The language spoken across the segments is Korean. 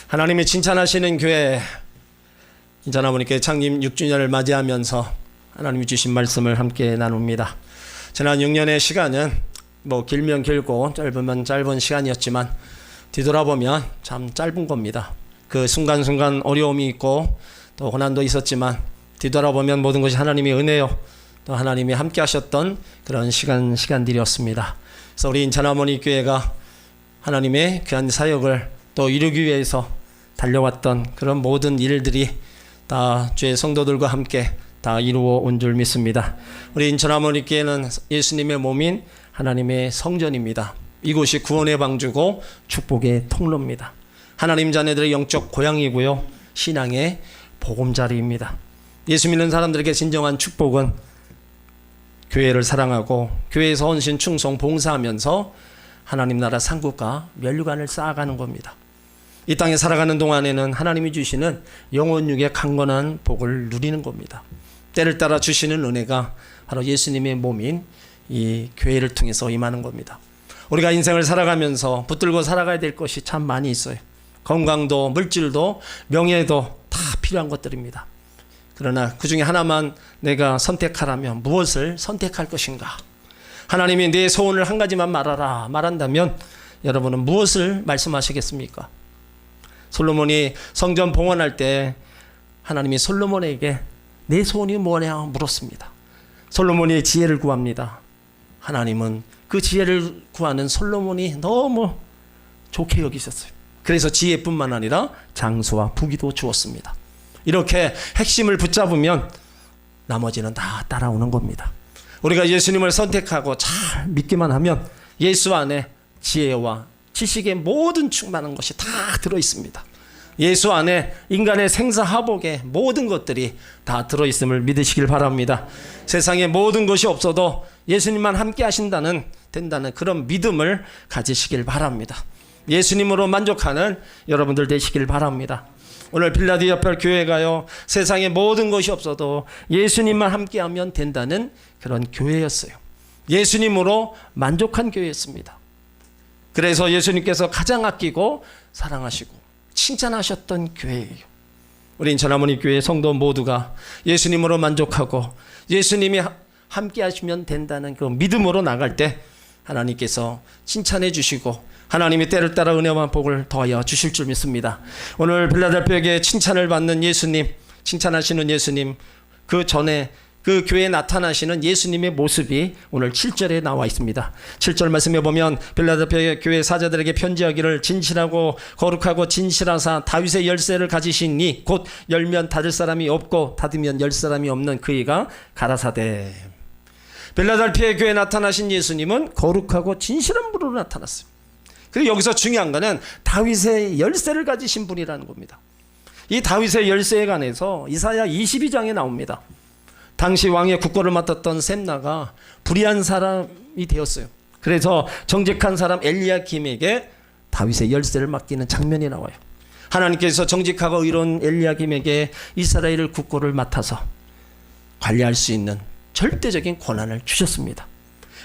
하나님이 칭찬하시는 교회, 인자나무니께 창립 6주년을 맞이하면서 하나님이 주신 말씀을 함께 나눕니다. 지난 6년의 시간은 길면 길고 짧으면 짧은 시간이었지만 뒤돌아보면 참 짧은 겁니다. 그 순간순간 어려움이 있고 또 고난도 있었지만 뒤돌아보면 모든 것이 하나님의 은혜요, 또 하나님이 함께 하셨던 그런 시간들이었습니다. 그래서 우리 인천하모니 교회가 하나님의 귀한 사역을 또 이루기 위해서 달려왔던 그런 모든 일들이 다 주의 성도들과 함께 다 이루어 온 줄 믿습니다. 우리 인천하모니 교회는 예수님의 몸인 하나님의 성전입니다. 이곳이 구원의 방주고 축복의 통로입니다. 하나님 자녀들의 영적 고향이고요, 신앙의 보금자리입니다. 예수 믿는 사람들에게 진정한 축복은 교회를 사랑하고 교회에서 헌신, 충성, 봉사하면서 하나님 나라 상급과 면류관을 쌓아가는 겁니다. 이 땅에 살아가는 동안에는 하나님이 주시는 영혼육의 강건한 복을 누리는 겁니다. 때를 따라 주시는 은혜가 바로 예수님의 몸인 이 교회를 통해서 임하는 겁니다. 우리가 인생을 살아가면서 붙들고 살아가야 될 것이 참 많이 있어요. 건강도, 물질도, 명예도 다 필요한 것들입니다. 그러나 그 중에 하나만 내가 선택하라면 무엇을 선택할 것인가? 하나님이 내 소원을 한 가지만 말하라 말한다면 여러분은 무엇을 말씀하시겠습니까? 솔로몬이 성전 봉헌할 때 하나님이 솔로몬에게 내 소원이 뭐냐 물었습니다. 솔로몬이 지혜를 구합니다. 하나님은 그 지혜를 구하는 솔로몬이 너무 좋게 여기셨어요. 그래서 지혜뿐만 아니라 장수와 부귀도 주었습니다. 이렇게 핵심을 붙잡으면 나머지는 다 따라오는 겁니다. 우리가 예수님을 선택하고 잘 믿기만 하면 예수 안에 지혜와 지식의 모든 충만한 것이 다 들어있습니다. 예수 안에 인간의 생사화복의 모든 것들이 다 들어있음을 믿으시길 바랍니다. 세상에 모든 것이 없어도 예수님만 함께 하신다는 된다는 그런 믿음을 가지시길 바랍니다. 예수님으로 만족하는 여러분들 되시길 바랍니다. 오늘 필라델피아 교회가요, 세상에 모든 것이 없어도 예수님만 함께하면 된다는 그런 교회였어요. 예수님으로 만족한 교회였습니다. 그래서 예수님께서 가장 아끼고 사랑하시고 칭찬하셨던 교회예요. 우리 인천하모니 교회 성도 모두가 예수님으로 만족하고 예수님이 함께 하시면 된다는 그 믿음으로 나갈 때 하나님께서 칭찬해 주시고 하나님이 때를 따라 은혜와 복을 더하여 주실 줄 믿습니다. 오늘 필라델피아에게 칭찬을 받는 예수님, 칭찬하시는 예수님, 그 전에 그 교회에 나타나시는 예수님의 모습이 오늘 7절에 나와 있습니다. 7절 말씀에 보면 필라델피아 교회 사자들에게 편지하기를 진실하고 거룩하고 진실하사 다윗의 열쇠를 가지신 이 곧 열면 닫을 사람이 없고 닫으면 열 사람이 없는 그이가 가라사대. 필라델피아 교회에 나타나신 예수님은 거룩하고 진실한 분으로 나타났어요. 그리고 여기서 중요한 거는 다윗의 열쇠를 가지신 분이라는 겁니다. 이 다윗의 열쇠에 관해서 이사야 22장에 나옵니다. 당시 왕의 국고를 맡았던 셈나가 불의한 사람이 되었어요. 그래서 정직한 사람 엘리야김에게 다윗의 열쇠를 맡기는 장면이 나와요. 하나님께서 정직하고 의로운 엘리야김에게 이스라엘 국고를 맡아서 관리할 수 있는 절대적인 권한을 주셨습니다.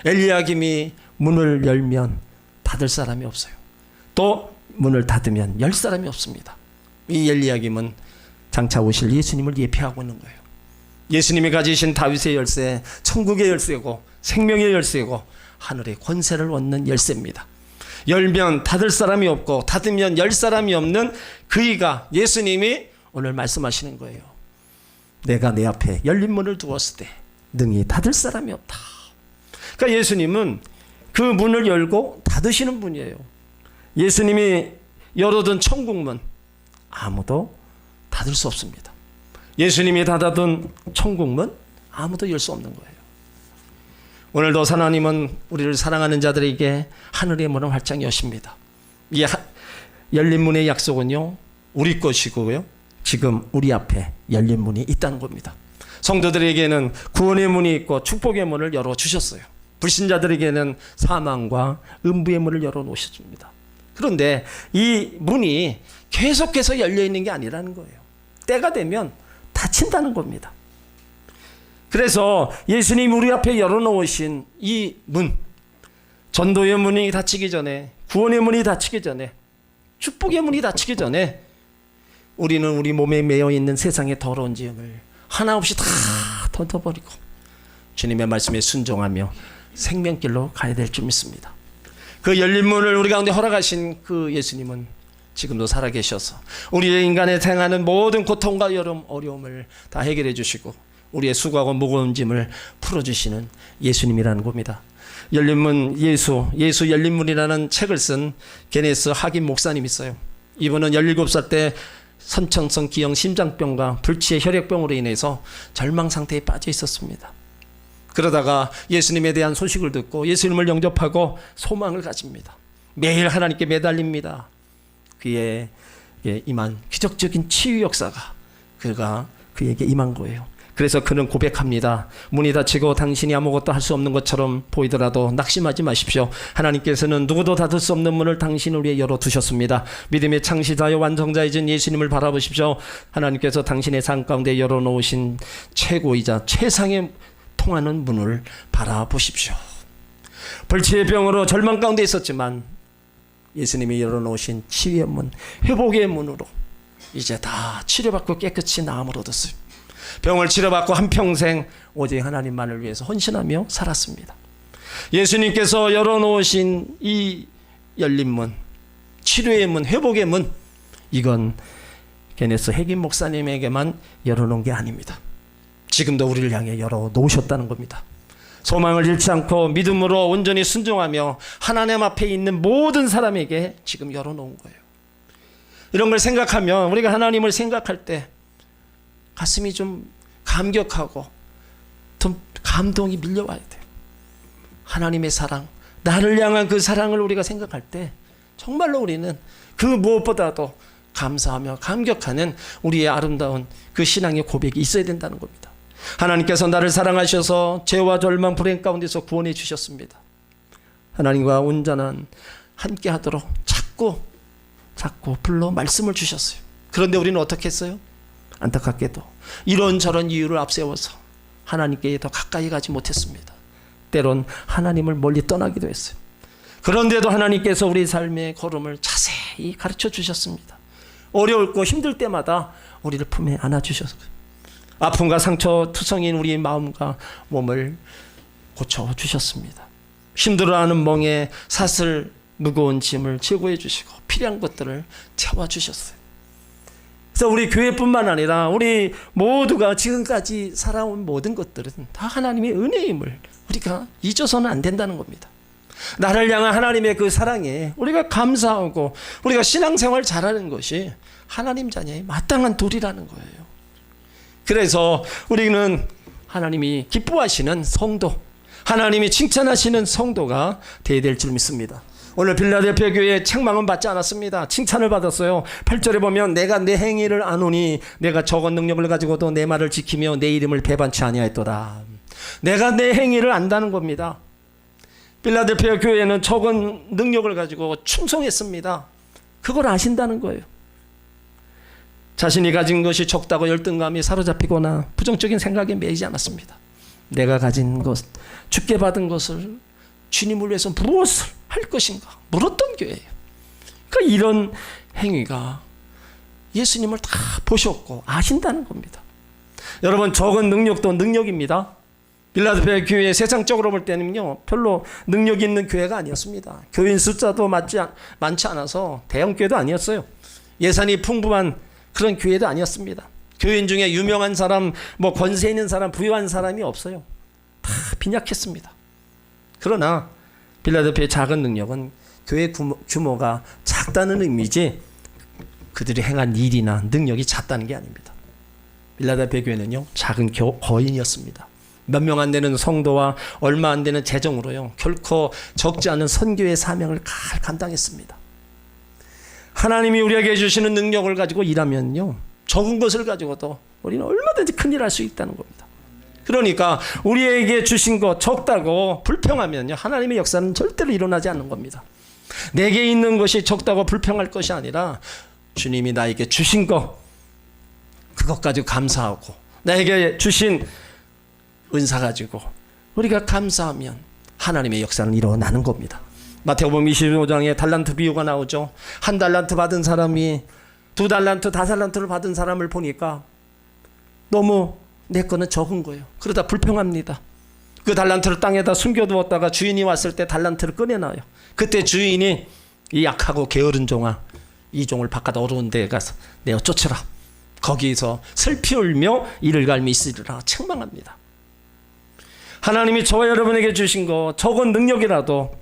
엘리야김이 문을 열면 닫을 사람이 없어요. 또 문을 닫으면 열 사람이 없습니다. 이 엘리야김은 장차 오실 예수님을 예표하고 있는 거예요. 예수님이 가지신 다윗의 열쇠, 천국의 열쇠고 생명의 열쇠고 하늘의 권세를 얻는 열쇠입니다. 열면 닫을 사람이 없고 닫으면 열 사람이 없는 그이가 예수님이 오늘 말씀하시는 거예요. 내가 내 앞에 열린 문을 두었을 때 능히 닫을 사람이 없다. 그러니까 예수님은 그 문을 열고 닫으시는 분이에요. 예수님이 열어둔 천국문 아무도 닫을 수 없습니다. 예수님이 닫아둔 천국문 아무도 열 수 없는 거예요. 오늘도 하나님은 우리를 사랑하는 자들에게 하늘의 문을 활짝 여십니다. 이 열린 문의 약속은요, 우리 것이고요, 지금 우리 앞에 열린 문이 있다는 겁니다. 성도들에게는 구원의 문이 있고 축복의 문을 열어주셨어요. 불신자들에게는 사망과 음부의 문을 열어놓으셨습니다. 그런데 이 문이 계속해서 열려있는 게 아니라는 거예요. 때가 되면 닫힌다는 겁니다. 그래서 예수님이 우리 앞에 열어놓으신 이 문, 전도의 문이 닫히기 전에, 구원의 문이 닫히기 전에, 축복의 문이 닫히기 전에 우리는 우리 몸에 매여 있는 세상의 더러운 짐을 하나 없이 다 던져버리고 주님의 말씀에 순종하며 생명길로 가야 될 줄 믿습니다. 그 열린 문을 우리 가운데 허락하신 그 예수님은 지금도 살아계셔서 우리의 인간에 행하는 모든 고통과 어려움을 다 해결해 주시고 우리의 수고하고 무거운 짐을 풀어주시는 예수님이라는 겁니다. 열린문 예수 열린문이라는 책을 쓴 게네스 하김 목사님이 있어요. 이분은 17살 때 선천성 기형 심장병과 불치의 혈액병으로 인해서 절망 상태에 빠져 있었습니다. 그러다가 예수님에 대한 소식을 듣고 예수님을 영접하고 소망을 가집니다. 매일 하나님께 매달립니다. 그의 임한 기적적인 치유 역사가 그에게 임한 거예요. 그래서 그는 고백합니다. 문이 닫히고 당신이 아무것도 할 수 없는 것처럼 보이더라도 낙심하지 마십시오. 하나님께서는 누구도 닫을 수 없는 문을 당신을 위해 열어두셨습니다. 믿음의 창시자여 완성자이신 예수님을 바라보십시오. 하나님께서 당신의 삶 가운데 열어놓으신 최고이자 최상의 통하는 문을 바라보십시오. 불치의 병으로 절망 가운데 있었지만 예수님이 열어놓으신 치유의 문, 회복의 문으로 이제 다 치료받고 깨끗이 나음을 얻었어요. 병을 치료받고 한평생 오직 하나님만을 위해서 헌신하며 살았습니다. 예수님께서 열어놓으신 이 열린 문, 치료의 문, 회복의 문, 이건 게네스 하김 목사님에게만 열어놓은 게 아닙니다. 지금도 우리를 향해 열어놓으셨다는 겁니다. 소망을 잃지 않고 믿음으로 온전히 순종하며 하나님 앞에 있는 모든 사람에게 지금 열어놓은 거예요. 이런 걸 생각하면 우리가 하나님을 생각할 때 가슴이 좀 감격하고 좀 감동이 밀려와야 돼요. 하나님의 사랑, 나를 향한 그 사랑을 우리가 생각할 때 정말로 우리는 그 무엇보다도 감사하며 감격하는 우리의 아름다운 그 신앙의 고백이 있어야 된다는 겁니다. 하나님께서 나를 사랑하셔서 죄와 절망 불행 가운데서 구원해 주셨습니다. 하나님과 온전한 함께 하도록 자꾸 불러 말씀을 주셨어요. 그런데 우리는 어떻게 했어요? 안타깝게도 이런저런 이유를 앞세워서 하나님께 더 가까이 가지 못했습니다. 때론 하나님을 멀리 떠나기도 했어요. 그런데도 하나님께서 우리 삶의 걸음을 자세히 가르쳐 주셨습니다. 어려울고 힘들 때마다 우리를 품에 안아주셨어요. 아픔과 상처 투성인 우리의 마음과 몸을 고쳐주셨습니다. 힘들어하는 멍에 사슬 무거운 짐을 제거해 주시고 필요한 것들을 채워주셨어요. 그래서 우리 교회뿐만 아니라 우리 모두가 지금까지 살아온 모든 것들은 다 하나님의 은혜임을 우리가 잊어서는 안 된다는 겁니다. 나를 향한 하나님의 그 사랑에 우리가 감사하고 우리가 신앙생활 잘하는 것이 하나님 자녀의 마땅한 도리라는 거예요. 그래서 우리는 하나님이 기뻐하시는 성도, 하나님이 칭찬하시는 성도가 되어야 될 줄 믿습니다. 오늘 빌라델피아 교회에 책망은 받지 않았습니다. 칭찬을 받았어요. 8절에 보면 내가 내 행위를 아노니 내가 적은 능력을 가지고도 내 말을 지키며 내 이름을 배반치 아니하였도다. 내가 내 행위를 안다는 겁니다. 빌라델피아 교회는 적은 능력을 가지고 충성했습니다. 그걸 아신다는 거예요. 자신이 가진 것이 적다고 열등감이 사로잡히거나 부정적인 생각에 매이지 않았습니다. 내가 가진 것, 주께 받은 것을 주님을 위해서 무엇을 할 것인가 물었던 교회예요. 그러니까 이런 행위가 예수님을 다 보셨고 아신다는 겁니다. 여러분, 적은 능력도 능력입니다. 빌라델피아 교회 세상적으로 볼 때는요 별로 능력 있는 교회가 아니었습니다. 교인 숫자도 많지 않아서 대형 교회도 아니었어요. 예산이 풍부한 그런 교회도 아니었습니다. 교인 중에 유명한 사람, 권세 있는 사람, 부유한 사람이 없어요. 다 빈약했습니다. 그러나 빌라델피아의 작은 능력은 교회 규모가 작다는 의미지 그들이 행한 일이나 능력이 작다는 게 아닙니다. 빌라델피아 교회는요 작은 거인이었습니다. 몇 명 안 되는 성도와 얼마 안 되는 재정으로요 결코 적지 않은 선교의 사명을 잘 감당했습니다. 하나님이 우리에게 주시는 능력을 가지고 일하면요 적은 것을 가지고도 우리는 얼마든지 큰일 할 수 있다는 겁니다. 그러니까 우리에게 주신 것 적다고 불평하면요 하나님의 역사는 절대로 일어나지 않는 겁니다. 내게 있는 것이 적다고 불평할 것이 아니라 주님이 나에게 주신 것 그것 가지고 감사하고 나에게 주신 은사 가지고 우리가 감사하면 하나님의 역사는 일어나는 겁니다. 마태복음 25장에 달란트 비유가 나오죠. 한 달란트 받은 사람이 2달란트, 5달란트를 받은 사람을 보니까 너무 내 거는 적은 거예요. 그러다 불평합니다. 그 달란트를 땅에다 숨겨두었다가 주인이 왔을 때 달란트를 꺼내놔요. 그때 주인이 이 약하고 게으른 종아, 이 종을 바깥 어두운 데에 가서 내어 쫓으라. 거기서 슬피 울며 이를 갈미 있으리라 책망합니다. 하나님이 저와 여러분에게 주신 거 적은 능력이라도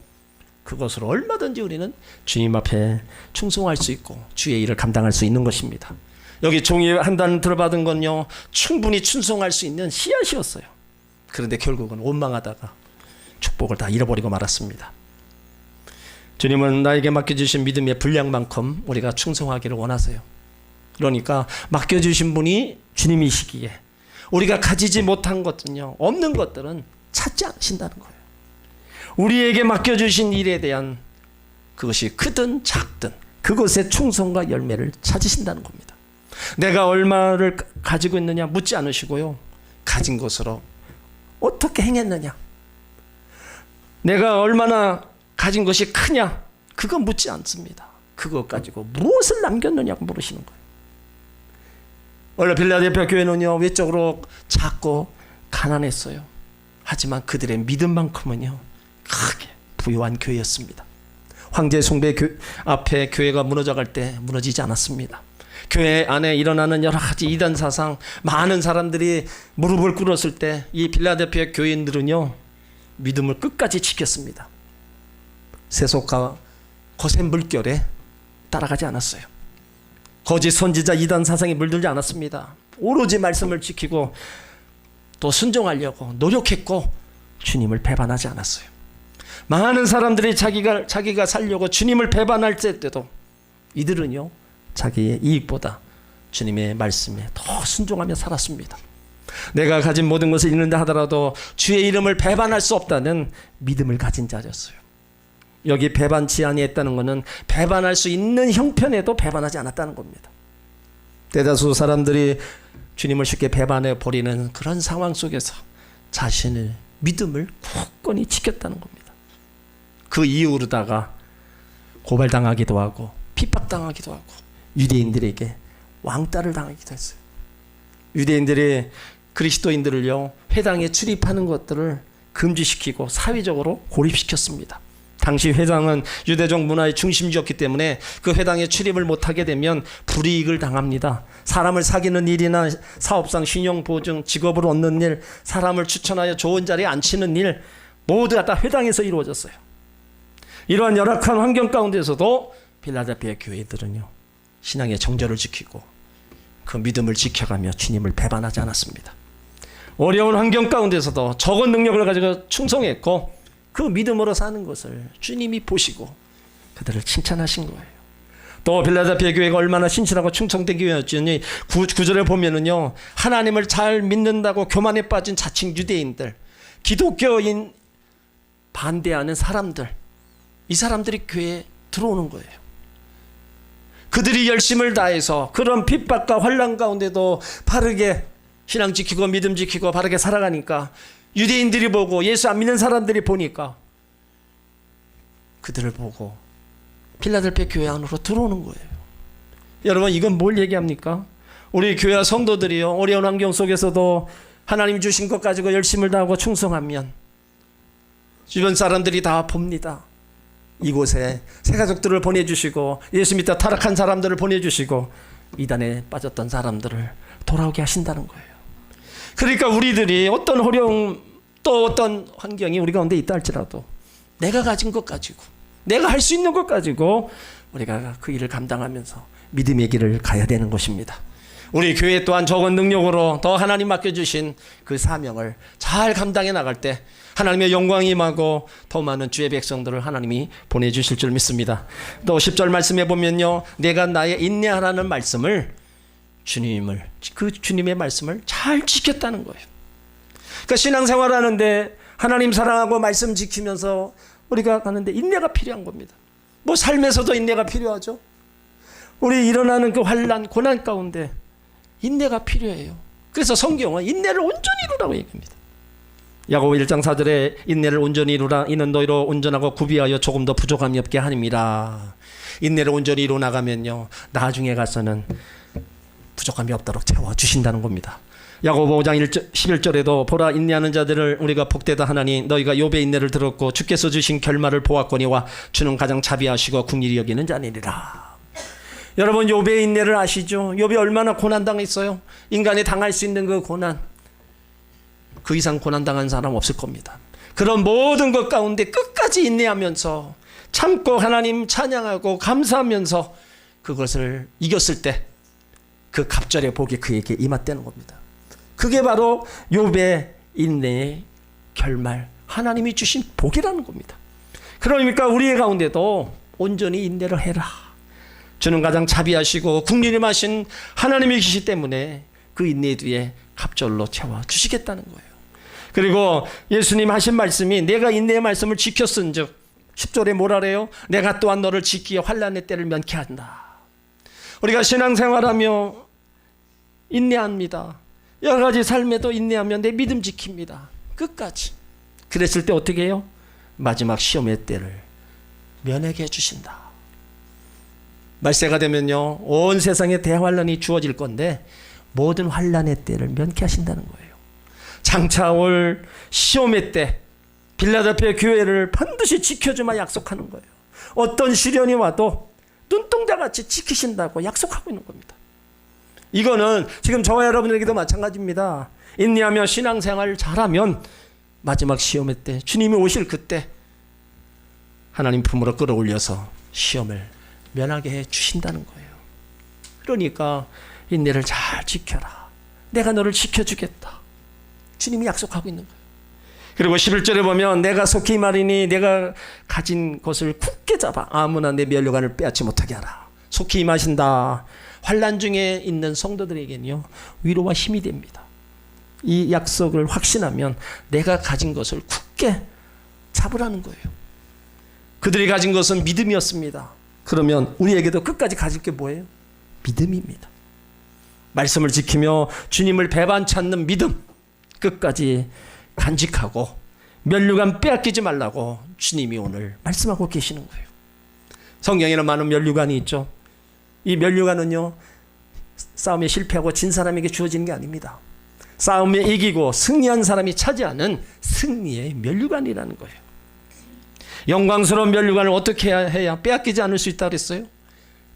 그것으로 얼마든지 우리는 주님 앞에 충성할 수 있고 주의 일을 감당할 수 있는 것입니다. 여기 종이 한 달란트를 받은 건요, 충분히 충성할 수 있는 씨앗이었어요. 그런데 결국은 원망하다가 축복을 다 잃어버리고 말았습니다. 주님은 나에게 맡겨주신 믿음의 분량만큼 우리가 충성하기를 원하세요. 그러니까 맡겨주신 분이 주님이시기에 우리가 가지지 못한 것은요, 없는 것들은 찾지 않으신다는 거예요. 우리에게 맡겨주신 일에 대한 그것이 크든 작든 그것의 충성과 열매를 찾으신다는 겁니다. 내가 얼마를 가지고 있느냐 묻지 않으시고요, 가진 것으로 어떻게 행했느냐, 내가 얼마나 가진 것이 크냐, 그거 묻지 않습니다. 그것 가지고 무엇을 남겼느냐고 물으시는 거예요. 원래 빌라델피아 교회는요, 외적으로 작고 가난했어요. 하지만 그들의 믿음만큼은요, 크게 부유한 교회였습니다. 황제 숭배 앞에 교회가 무너져갈 때 무너지지 않았습니다. 교회 안에 일어나는 여러 가지 이단 사상, 많은 사람들이 무릎을 꿇었을 때 이 빌라델피아 교인들은요, 믿음을 끝까지 지켰습니다. 세속과 거센 물결에 따라가지 않았어요. 거짓 선지자 이단 사상에 물들지 않았습니다. 오로지 말씀을 지키고 또 순종하려고 노력했고 주님을 배반하지 않았어요. 많은 사람들이 자기가 살려고 주님을 배반할 때도 이들은요, 자기의 이익보다 주님의 말씀에 더 순종하며 살았습니다. 내가 가진 모든 것을 잃는다 하더라도 주의 이름을 배반할 수 없다는 믿음을 가진 자였어요. 여기 배반치 아니했다는 것은 배반할 수 있는 형편에도 배반하지 않았다는 겁니다. 대다수 사람들이 주님을 쉽게 배반해 버리는 그런 상황 속에서 자신의 믿음을 굳건히 지켰다는 겁니다. 그 이후로다가 고발당하기도 하고 핍박당하기도 하고 유대인들에게 왕따를 당하기도 했어요. 유대인들이 그리스도인들을요, 회당에 출입하는 것들을 금지시키고 사회적으로 고립시켰습니다. 당시 회당은 유대적 문화의 중심지였기 때문에 그 회당에 출입을 못하게 되면 불이익을 당합니다. 사람을 사귀는 일이나 사업상 신용보증, 직업을 얻는 일, 사람을 추천하여 좋은 자리에 앉히는 일 모두가 다 회당에서 이루어졌어요. 이러한 열악한 환경 가운데서도 빌라델피아 교회들은요, 신앙의 정절을 지키고 그 믿음을 지켜가며 주님을 배반하지 않았습니다. 어려운 환경 가운데서도 적은 능력을 가지고 충성했고 그 믿음으로 사는 것을 주님이 보시고 그들을 칭찬하신 거예요. 또 빌라델피아 교회가 얼마나 신실하고 충성된 교회였지, 구절에 보면은요, 하나님을 잘 믿는다고 교만에 빠진 자칭 유대인들, 기독교인 반대하는 사람들, 이 사람들이 교회에 들어오는 거예요. 그들이 열심을 다해서 그런 핍박과 환난 가운데도 바르게 신앙 지키고 믿음 지키고 바르게 살아가니까 유대인들이 보고 예수 안 믿는 사람들이 보니까 그들을 보고 필라델피아 교회 안으로 들어오는 거예요. 여러분, 이건 뭘 얘기합니까? 우리 교회 성도들이요, 어려운 환경 속에서도 하나님 주신 것 가지고 열심을 다하고 충성하면 주변 사람들이 다 봅니다. 이곳에 새 가족들을 보내주시고 예수 믿다 타락한 사람들을 보내주시고 이단에 빠졌던 사람들을 돌아오게 하신다는 거예요. 그러니까 우리들이 어떤 어려움 또 어떤 환경이 우리 가운데 있다 할지라도 내가 가진 것 가지고 내가 할 수 있는 것 가지고 우리가 그 일을 감당하면서 믿음의 길을 가야 되는 것입니다. 우리 교회 또한 적은 능력으로 더 하나님 맡겨주신 그 사명을 잘 감당해 나갈 때 하나님의 영광이 임하고 더 많은 주의 백성들을 하나님이 보내주실 줄 믿습니다. 또 10절 말씀해 보면요, 내가 나의 인내하라는 말씀을 그 주님의 말씀을 잘 지켰다는 거예요. 그러니까 신앙생활 하는데 하나님 사랑하고 말씀 지키면서 우리가 가는데 인내가 필요한 겁니다. 뭐 삶에서도 인내가 필요하죠. 우리 일어나는 그 환난 고난 가운데 인내가 필요해요. 그래서 성경은 인내를 온전히 이루라고 얘기합니다. 야고보 1장 4절에 인내를 온전히 이루라. 이는 너희로 온전하고 구비하여 조금 더 부족함이 없게 하님이라. 인내를 온전히 이루 나가면요, 나중에 가서는 부족함이 없도록 채워주신다는 겁니다. 야고보 5장 11절에도 보라, 인내하는 자들을 우리가 복되다 하나니 너희가 욥의 인내를 들었고 주께서 주신 결말을 보았거니와 주는 가장 자비하시고 긍휼히 여기는 자니라. 여러분, 욥의 인내를 아시죠? 욥이 얼마나 고난당했어요? 인간이 당할 수 있는 그 고난, 그 이상 고난당한 사람 없을 겁니다. 그런 모든 것 가운데 끝까지 인내하면서 참고 하나님 찬양하고 감사하면서 그것을 이겼을 때 그 갑절의 복이 그에게 임했다는 겁니다. 그게 바로 욥의 인내의 결말, 하나님이 주신 복이라는 겁니다. 그러니까 우리의 가운데도 온전히 인내를 해라. 주는 가장 자비하시고 긍휼하신 하나님이 계시기 때문에 그 인내 뒤에 갑절로 채워주시겠다는 거예요. 그리고 예수님 하신 말씀이 내가 인내의 말씀을 지켰은즉 10절에 뭐라 그래요? 내가 또한 너를 지키어 환난의 때를 면케 한다. 우리가 신앙생활하며 인내합니다. 여러 가지 삶에도 인내하면 내 믿음 지킵니다. 끝까지. 그랬을 때 어떻게 해요? 마지막 시험의 때를 면하게 해주신다. 말세가 되면요, 온 세상에 대환란이 주어질 건데 모든 환란의 때를 면케하신다는 거예요. 장차 올 시험의 때 빌라델피아 교회를 반드시 지켜주마 약속하는 거예요. 어떤 시련이 와도 눈동자같이 지키신다고 약속하고 있는 겁니다. 이거는 지금 저와 여러분에게도 마찬가지입니다. 인내하며 신앙생활을 잘하면 마지막 시험의 때, 주님이 오실 그때 하나님 품으로 끌어올려서 시험을 면하게 해 주신다는 거예요. 그러니까 인내를 잘 지켜라. 내가 너를 지켜주겠다. 주님이 약속하고 있는 거예요. 그리고 11절에 보면 내가 속히 말이니 내가 가진 것을 굳게 잡아 아무나 내 면류관을 빼앗지 못하게 하라. 속히 임하신다. 환난 중에 있는 성도들에게는요, 위로와 힘이 됩니다. 이 약속을 확신하면 내가 가진 것을 굳게 잡으라는 거예요. 그들이 가진 것은 믿음이었습니다. 그러면 우리에게도 끝까지 가질 게 뭐예요? 믿음입니다. 말씀을 지키며 주님을 배반 찾는 믿음, 끝까지 간직하고 면류관 빼앗기지 말라고 주님이 오늘 말씀하고 계시는 거예요. 성경에는 많은 면류관이 있죠. 이 면류관은요, 싸움에 실패하고 진 사람에게 주어지는 게 아닙니다. 싸움에 이기고 승리한 사람이 차지하는 승리의 면류관이라는 거예요. 영광스러운 면류관을 어떻게 해야 빼앗기지 않을 수 있다 그랬어요?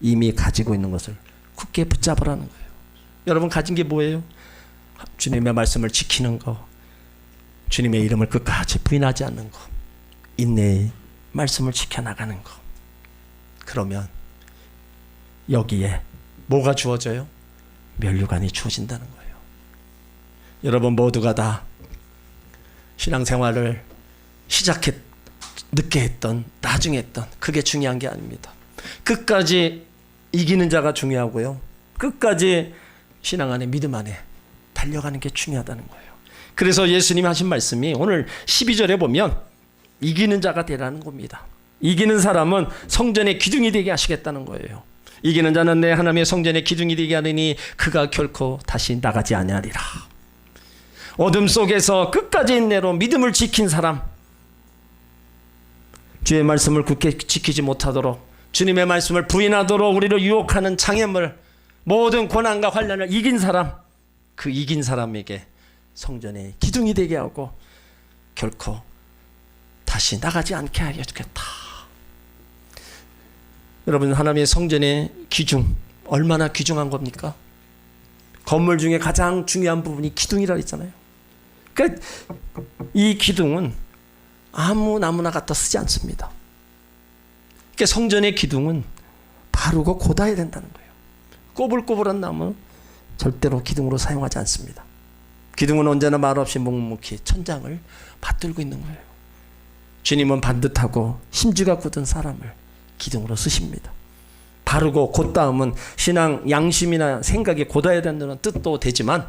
이미 가지고 있는 것을 굳게 붙잡으라는 거예요. 여러분 가진 게 뭐예요? 주님의 말씀을 지키는 거, 주님의 이름을 끝까지 부인하지 않는 거, 인내의 말씀을 지켜나가는 거. 그러면 여기에 뭐가 주어져요? 면류관이 주어진다는 거예요. 여러분 모두가 다 신앙생활을 늦게 했던, 나중에 했던, 그게 중요한 게 아닙니다. 끝까지 이기는 자가 중요하고요, 끝까지 신앙 안에 믿음 안에 달려가는 게 중요하다는 거예요. 그래서 예수님이 하신 말씀이 오늘 12절에 보면 이기는 자가 되라는 겁니다. 이기는 사람은 성전의 기둥이 되게 하시겠다는 거예요. 이기는 자는 내 하나님의 성전의 기둥이 되게 하리니 그가 결코 다시 나가지 아니하리라. 어둠 속에서 끝까지 인내로 믿음을 지킨 사람, 주의 말씀을 굳게 지키지 못하도록, 주님의 말씀을 부인하도록 우리를 유혹하는 장애물, 모든 고난과 환난을 이긴 사람, 그 이긴 사람에게 성전의 기둥이 되게 하고 결코 다시 나가지 않게 하여 주겠다. 여러분, 하나님의 성전의 기둥, 얼마나 귀중한 겁니까? 건물 중에 가장 중요한 부분이 기둥이라고 했잖아요. 그러니까 이 기둥은 아무 나무나 갖다 쓰지 않습니다. 그러니까 성전의 기둥은 바르고 곧아야 된다는 거예요. 꼬불꼬불한 나무 절대로 기둥으로 사용하지 않습니다. 기둥은 언제나 말없이 묵묵히 천장을 받들고 있는 거예요. 주님은 반듯하고 심지가 굳은 사람을 기둥으로 쓰십니다. 바르고 곧다음은 신앙 양심이나 생각이 곧아야 된다는 뜻도 되지만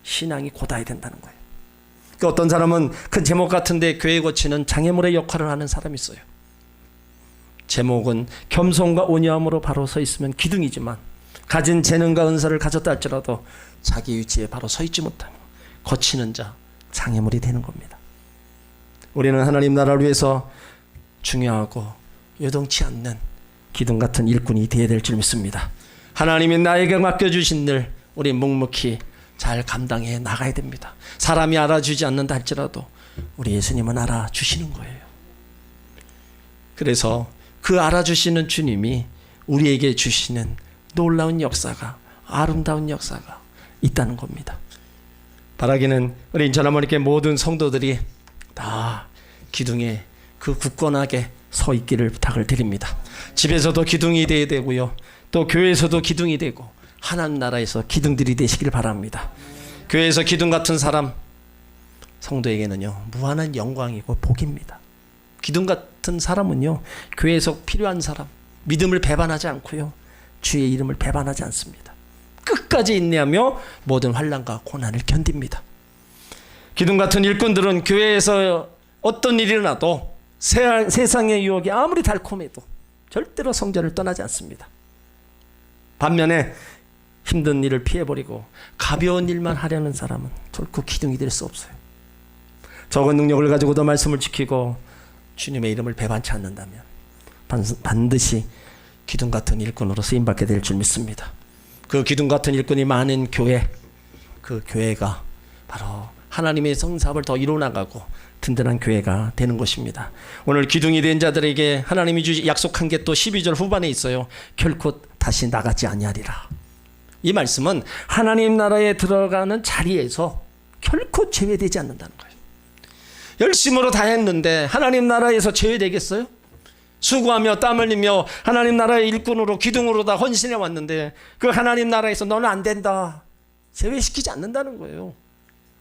신앙이 곧아야 된다는 거예요. 그러니까 어떤 사람은 큰 제목 같은데 교회 고치는 장애물의 역할을 하는 사람이 있어요. 제목은 겸손과 온유함으로 바로 서 있으면 기둥이지만 가진 재능과 은사를 가졌다 할지라도 자기 위치에 바로 서 있지 못하면 거치는 자, 장애물이 되는 겁니다. 우리는 하나님 나라를 위해서 중요하고 요동치 않는 기둥 같은 일꾼이 되어야 될 줄 믿습니다. 하나님이 나에게 맡겨주신 일 우리 묵묵히 잘 감당해 나가야 됩니다. 사람이 알아주지 않는다 할지라도 우리 예수님은 알아주시는 거예요. 그래서 그 알아주시는 주님이 우리에게 주시는 놀라운 역사가, 아름다운 역사가 있다는 겁니다. 바라기는 우리 전하모니께 모든 성도들이 다 기둥에 그 굳건하게 서 있기를 부탁을 드립니다. 집에서도 기둥이 되어야 되고요, 또 교회에서도 기둥이 되고 하나님 나라에서 기둥들이 되시길 바랍니다. 교회에서 기둥 같은 사람, 성도에게는요 무한한 영광이고 복입니다. 기둥 같은 사람은요 교회에서 필요한 사람, 믿음을 배반하지 않고요 주의 이름을 배반하지 않습니다. 끝까지 인내하며 모든 환난과 고난을 견딥니다. 기둥 같은 일꾼들은 교회에서 어떤 일이 일어나도 세상의 유혹이 아무리 달콤해도 절대로 성전을 떠나지 않습니다. 반면에 힘든 일을 피해버리고 가벼운 일만 하려는 사람은 결코 기둥이 될 수 없어요. 적은 능력을 가지고도 말씀을 지키고 주님의 이름을 배반치 않는다면 반드시 기둥 같은 일꾼으로 쓰임받게 될 줄 믿습니다. 그 기둥 같은 일꾼이 많은 교회, 그 교회가 바로 하나님의 성사업을 더 이루어나가고 든든한 교회가 되는 것입니다. 오늘 기둥이 된 자들에게 하나님이 약속한 게 또 12절 후반에 있어요. 결코 다시 나가지 아니하리라. 이 말씀은 하나님 나라에 들어가는 자리에서 결코 제외되지 않는다는 거예요. 열심으로 다 했는데 하나님 나라에서 제외되겠어요? 수고하며 땀 흘리며 하나님 나라의 일꾼으로 기둥으로 다 헌신해 왔는데 그 하나님 나라에서 너는 안 된다, 제외시키지 않는다는 거예요.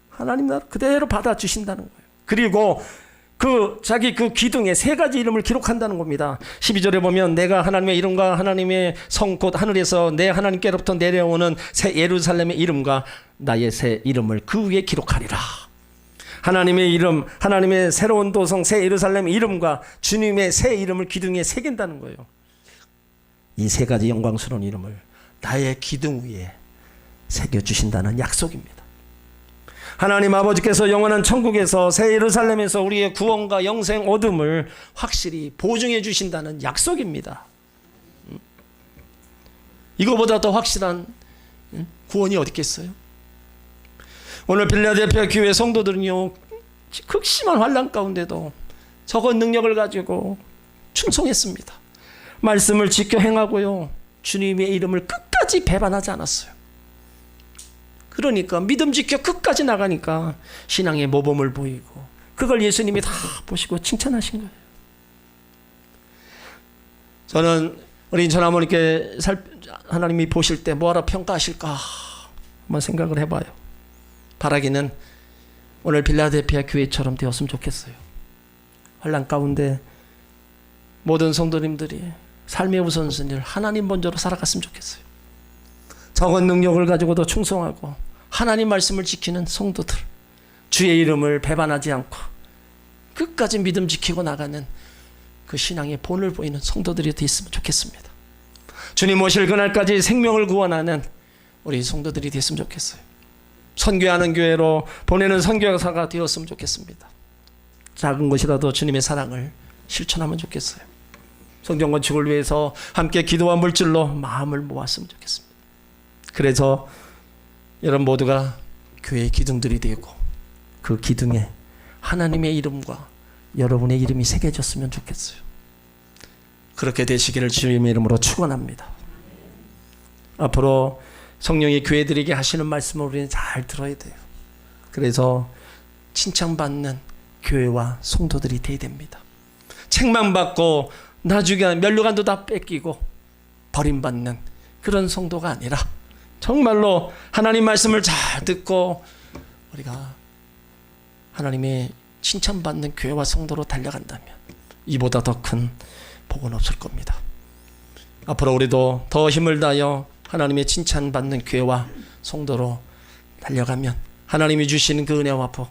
하나님 나라 그대로 받아주신다는 거예요. 그리고 자기 그 기둥에 세 가지 이름을 기록한다는 겁니다. 12절에 보면 내가 하나님의 이름과 하나님의 성 곧 하늘에서 내 하나님께로부터 내려오는 새 예루살렘의 이름과 나의 새 이름을 그 위에 기록하리라. 하나님의 이름, 하나님의 새로운 도성 새 예루살렘 이름과 주님의 새 이름을 기둥에 새긴다는 거예요. 이 세 가지 영광스러운 이름을 나의 기둥 위에 새겨주신다는 약속입니다. 하나님 아버지께서 영원한 천국에서 새 예루살렘에서 우리의 구원과 영생 얻음을 확실히 보증해 주신다는 약속입니다. 이거보다 더 확실한 구원이 어디 있겠어요? 오늘 필라델피아 교회 성도들은요 극심한 환난 가운데도 적은 능력을 가지고 충성했습니다. 말씀을 지켜 행하고요 주님의 이름을 끝까지 배반하지 않았어요. 그러니까 믿음 지켜 끝까지 나가니까 신앙의 모범을 보이고 그걸 예수님이 다 보시고 칭찬하신 거예요. 저는 우리 전하모님께 하나님이 보실 때 뭐하러 평가하실까 한번 생각을 해봐요. 바라기는 오늘 필라델피아 교회처럼 되었으면 좋겠어요. 환난 가운데 모든 성도님들이 삶의 우선순위를 하나님 먼저로 살아갔으면 좋겠어요. 적은 능력을 가지고도 충성하고 하나님 말씀을 지키는 성도들, 주의 이름을 배반하지 않고 끝까지 믿음 지키고 나가는 그 신앙의 본을 보이는 성도들이 되었으면 좋겠습니다. 주님 오실 그날까지 생명을 구원하는 우리 성도들이 됐으면 좋겠어요. 선교하는 교회로 보내는 선교사가 되었으면 좋겠습니다. 작은 것이라도 주님의 사랑을 실천하면 좋겠어요. 성전 건축을 위해서 함께 기도와 물질로 마음을 모았으면 좋겠습니다. 그래서 여러분 모두가 교회의 기둥들이 되고 그 기둥에 하나님의 이름과 여러분의 이름이 새겨졌으면 좋겠어요. 그렇게 되시기를 주님의 이름으로 축원합니다. 앞으로 성령이 교회들에게 하시는 말씀을 우리는 잘 들어야 돼요. 그래서 칭찬받는 교회와 성도들이 돼야 됩니다. 책망받고 나중에 면류관도 다 뺏기고 버림받는 그런 성도가 아니라 정말로 하나님 말씀을 잘 듣고 우리가 하나님의 칭찬받는 교회와 성도로 달려간다면 이보다 더 큰 복은 없을 겁니다. 앞으로 우리도 더 힘을 다하여 하나님의 칭찬받는 교회와 성도로 달려가면 하나님이 주시는 그 은혜와 복,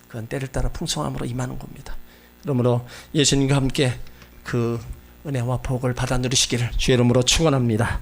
그건 때를 따라 풍성함으로 임하는 겁니다. 그러므로 예수님과 함께 그 은혜와 복을 받아 누리시기를 주의 이름으로 축원합니다.